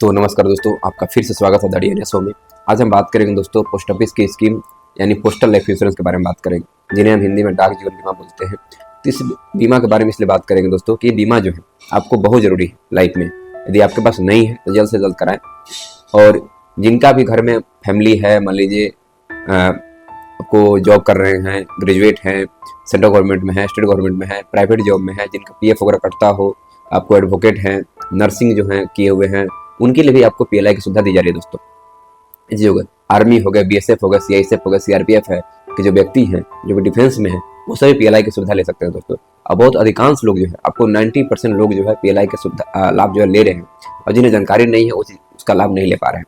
तो नमस्कार दोस्तों, आपका फिर से स्वागत है द शो में। आज हम बात करेंगे दोस्तों पोस्ट ऑफिस की स्कीम यानी पोस्टल लाइफ इंश्योरेंस के बारे में बात करेंगे, जिन्हें हम हिंदी में डाक जीवन बीमा बोलते हैं। तो इस बीमा के बारे में इसलिए बात करेंगे दोस्तों कि बीमा जो है आपको बहुत ज़रूरी है लाइफ में। यदि आपके पास नहीं है तो जल्द से जल्द कराएं। और जिनका भी घर में फैमिली है, मान लीजिए को जॉब कर रहे हैं, ग्रेजुएट हैं, सेंट्रल गवर्नमेंट में है, स्टेट गवर्नमेंट में है, प्राइवेट जॉब में है, जिनका पीएफ वगैरह कटता हो, आपको एडवोकेट हैं, नर्सिंग जो है किए हुए हैं, उनके लिए भी आपको पीएलआई की सुविधा दी जा रही है दोस्तों। जी हो गया, आर्मी हो गया, बीएसएफ हो गया, सीआईएसएफ हो गया, सीआरपीएफ है कि जो व्यक्ति हैं जो डिफेंस में है वो सभी पीएलआई की सुविधा ले सकते हैं दोस्तों। अब बहुत अधिकांश लोग जो है आपको 90% लोग जो है पीएलआई के सुविधा लाभ जो है ले रहे हैं, और जिन्हें जानकारी नहीं है उसका लाभ नहीं ले पा रहे हैं।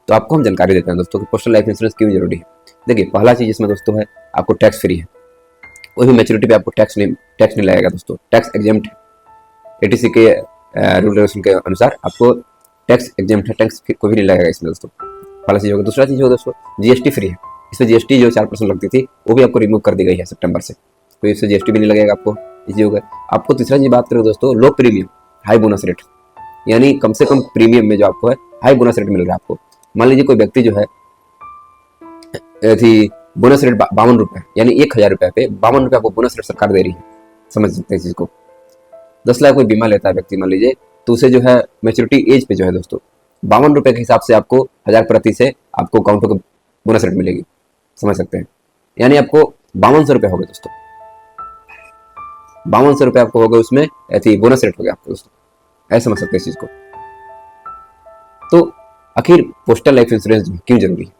तो आपको हम जानकारी देते हैं दोस्तों कि पोस्टल लाइफ इंश्योरेंस क्यों जरूरी है। देखिए, पहला चीज़ इसमें दोस्तों है आपको टैक्स फ्री है। कोई भी मैच्योरिटी पे आपको टैक्स नहीं लगेगा दोस्तों, टैक्स एग्जेम्प्ट है। एटीसी के रूल रेगुलेशन के अनुसार आपको टैक्स एग्जेम्प्ट है, टैक्स कोई भी नहीं लगेगा इसमें दोस्तों। पहला चीज़ होगा। दूसरा चीज़ होगा दोस्तों जीएसटी फ्री है। इसमें जीएसटी जो 4% लगती थी वो भी आपको रिमूव कर दी गई है सितंबर से, तो इससे जीएसटी भी नहीं लगेगा आपको। इसी होगा। आपको तीसरा चीज़ बात करें दोस्तों, लो प्रीमियम हाई बोनस रेट, यानी कम से कम प्रीमियम में जो आपको है हाई बोनस रेट मिल रहा है आपको। मान लीजिए कोई व्यक्ति जो है थी बोनस रेट 52 रुपये, यानी 1000 रुपये पे 52 रुपये आपको बोनस रेट सरकार दे रही है। समझ सकते हैं इस चीज़ को। 10 लाख कोई बीमा लेता है व्यक्ति मान लीजिए, तो उसे जो है मैच्योरिटी एज पे जो है दोस्तों 52 रुपये के हिसाब से आपको 1000 प्रति से आपको काउंट होकर बोनस रेट मिलेगी। समझ सकते हैं, यानी आपको 5200 रुपये हो गए दोस्तों। 5200 रुपये आपको हो गए, उसमें ऐसी बोनस रेट हो गया आपको दोस्तों। ऐसे समझ सकते हैं इस चीज़ को। तो आखिर पोस्टल लाइफ इंश्योरेंस क्यों जरूरी है?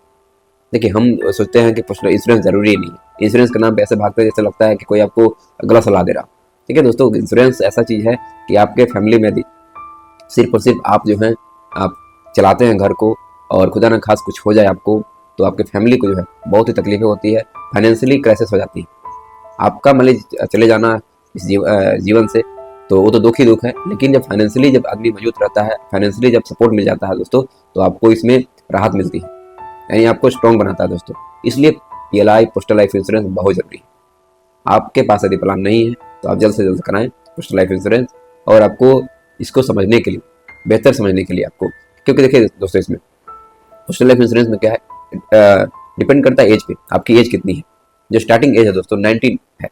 देखिए, हम सोचते हैं कि पोस्टल इंश्योरेंस जरूरी नहीं है। इंश्योरेंस का नाम पे ऐसे भागते हैं जैसे लगता है कि कोई आपको गलत सलाह दे रहा। ठीक है दोस्तों, इंश्योरेंस ऐसा चीज़ है कि आपके फैमिली में सिर्फ और सिर्फ आप जो हैं आप चलाते हैं घर को, और खुदा न खास कुछ हो जाए आपको, तो आपके फैमिली को जो है बहुत ही तकलीफें होती है, फाइनेंशियली क्राइसिस हो जाती है। आपका मान लीजिए चले जाना इस जीवन से, तो वो तो दुख ही दुख है, लेकिन जब फाइनेंशियली जब आदमी मौजूद रहता है, फाइनेंशियली जब सपोर्ट मिल जाता है दोस्तों, तो आपको इसमें राहत मिलती है, यानी आपको स्ट्रॉन्ग बनाता है दोस्तों। इसलिए पीएलआई पोस्टल लाइफ इंश्योरेंस बहुत जरूरी है। आपके पास यदि प्लान नहीं है तो आप जल्द से जल्द कराएं पोस्टल लाइफ इंश्योरेंस। और आपको इसको समझने के लिए, बेहतर समझने के लिए आपको, क्योंकि देखिए दोस्तों, इसमें पोस्टल लाइफ इंश्योरेंस में क्या है, डिपेंड करता है एज पे, आपकी एज कितनी है। जो स्टार्टिंग एज है दोस्तों 19 है,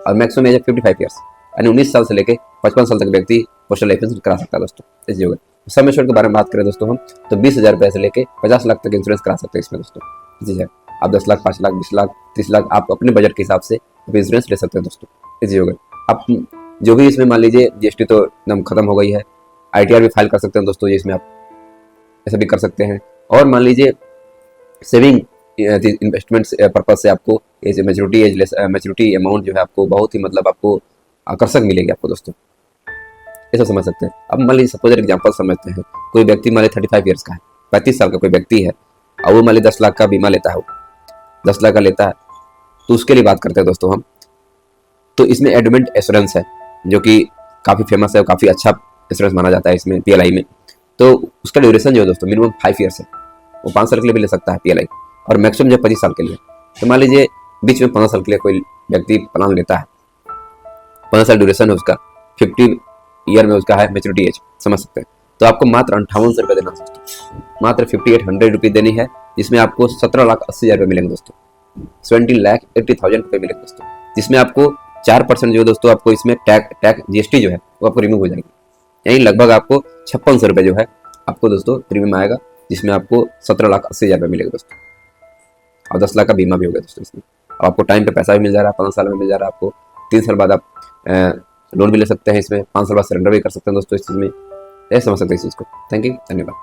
और मैक्सिमम एज है 55 ईयर्स, यानी 19 साल से लेकर 55 साल तक व्यक्ति पोस्टल लाइफ इंश्योरेंस करा सकता है दोस्तों। इस जगह सम एश्योर्ड के बारे में बात करें दोस्तों हम, तो 20,000 रुपये से लेकर 50 लाख तक इंश्योरेंस करा सकते हैं इसमें दोस्तों। जी है, आप 10 लाख, 5 लाख, 20 लाख, 30 लाख, आप अपने बजट के हिसाब से आप इंश्योरेंस ले सकते हैं दोस्तों। इसी हो गए। आप जो भी इसमें मान लीजिए जीएसटी तो एकदम खत्म हो गई है, आईटीआर भी फाइल कर सकते हैं दोस्तों, जिसमें आप ऐसा भी कर सकते हैं। और मान लीजिए सेविंग इन्वेस्टमेंट पर्पज से आपको मैच्योरिटी अमाउंट जो है आपको बहुत ही मतलब आपको आकर्षक मिलेगी आपको दोस्तों। ऐसा समझ सकते हैं। अब मान लीजिए सपोज एग्जाम्पल समझते हैं, कोई व्यक्ति मान लीजिए 35 ईयर्स का है, 35 साल का कोई व्यक्ति है, और वो मान लीजिए 10 लाख का बीमा लेता है, वो 10 लाख का लेता है, तो उसके लिए बात करते हैं दोस्तों हम। तो इसमें एडमेंट एश्योरेंस है, जो कि काफ़ी फेमस है और काफ़ी अच्छा इंश्योरेंस माना जाता है इसमें पीएलआई में। तो उसका ड्यूरेशन जो है दोस्तों मिनिमम 5 ईयर्स है, वो 5 साल के लिए भी ले सकता है पीएलआई, और मैक्सिमम जो 25 साल के लिए। तो मान लीजिए बीच में 15 साल के लिए कोई व्यक्ति प्लान लेता है, 15 साल ड्यूरेशन है उसका, 50 ईयर में उसका है मैच्योरिटी एज, समझ सकते हैं। तो आपको मात्र 5800 रुपये देना दोस्तों, मात्र 5800 रुपये देनी है, जिसमें आपको 17,80,000 रुपये मिलेंगे दोस्तों, 17,80,000 रुपये मिलेंगे दोस्तों, जिसमें आपको 4% जो दोस्तों आपको इसमें टैक्स जीएसटी जो है वो आपको रिमूव हो जाएगी, यानी लगभग आपको 5600 रुपये जो है आपको दोस्तों प्रीमियम आएगा, जिसमें आपको 17,80,000 रुपये मिलेगा दोस्तों, और 10 लाख का बीमा भी हो गया दोस्तों इसमें। और आपको टाइम पे पैसा भी मिल जा रहा है, 15 साल में मिल जा रहा है आपको, 3 साल बाद आप लोन भी ले सकते हैं इसमें, 5 साल बाद सरेंडर भी कर सकते हैं दोस्तों इस चीज़ में। ऐसे समझ सकते हैं इस चीज़ को। थैंक यू, धन्यवाद।